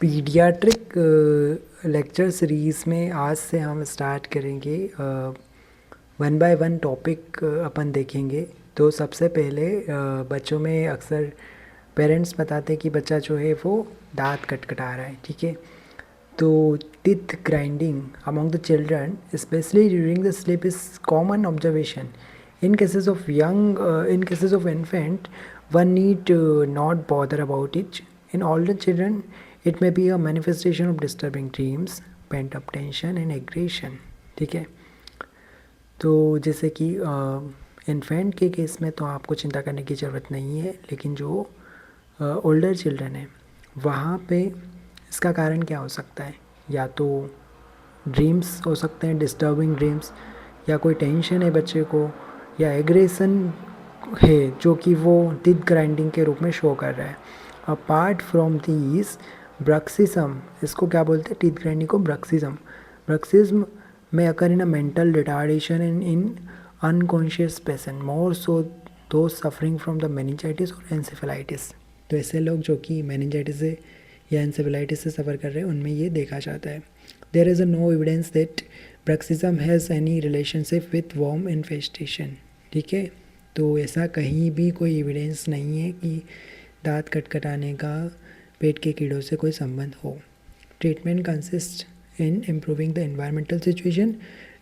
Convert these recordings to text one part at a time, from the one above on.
Paediatric lecture series में आज से हम स्टार्ट करेंगे, वन बाय वन टॉपिक अपन देखेंगे। तो सबसे पहले बच्चों में अक्सर पेरेंट्स बताते हैं कि बच्चा जो है वो दांत खटखटा रहा है, ठीक है। तो teeth grinding among the children specially during the sleep is common observation. In cases of in cases of infant, one need not bother about it. In older children, it may be a manifestation of disturbing dreams, pent-up tension and aggression. ठीक है। तो जैसे कि infant के case में तो आपको चिंता करने की ज़रूरत नहीं है, लेकिन जो ओल्डर चिल्ड्रन है वहाँ पे इसका कारण क्या हो सकता है? या तो ड्रीम्स हो सकते हैं, डिस्टर्बिंग ड्रीम्स, या कोई टेंशन है बच्चे को, या एग्रेशन है जो कि वो टीथ ग्राइंडिंग के रूप में शो कर रहा है। अपार्ट फ्रॉम दीज, ब्रक्सिज्म, इसको क्या बोलते हैं? टीथ ग्राइंडिंग को ब्रक्सिज्म। ब्रक्सिज्म में occur in a mental retardation in unconscious patient, more so those suffering from the meningitis और एंसेफेलाइटिस। तो ऐसे लोग जो कि मेनिंजाइटिस से या एंसेफेलाइटिस से सफ़र कर रहे हैं उनमें ये देखा जाता है। There is a no evidence that bruxism has any relationship with worm infestation. ठीक है, तो ऐसा कहीं भी कोई एविडेंस नहीं है कि दांत खटखटाने का पेट के कीड़ों से कोई संबंध हो। Treatment consist in improving the environmental situation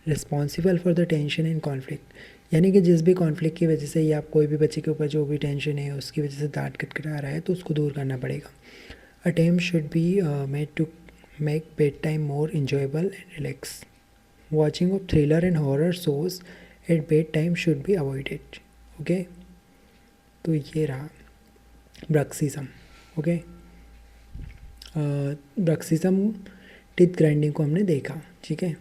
responsible for the tension and conflict, यानी कि जिस भी कॉन्फ्लिक्ट की वजह से या कोई भी बच्चे के ऊपर जो भी टेंशन है उसकी वजह से दांत खटखटा रहा है तो उसको दूर करना पड़ेगा। Attempt should be made to make bedtime more enjoyable and relaxed. Watching of thriller and horror shows at bedtime should be avoided. Okay, तो ये रहा bruxism. Okay, bruxism teeth grinding को हमने देखा, ठीक है।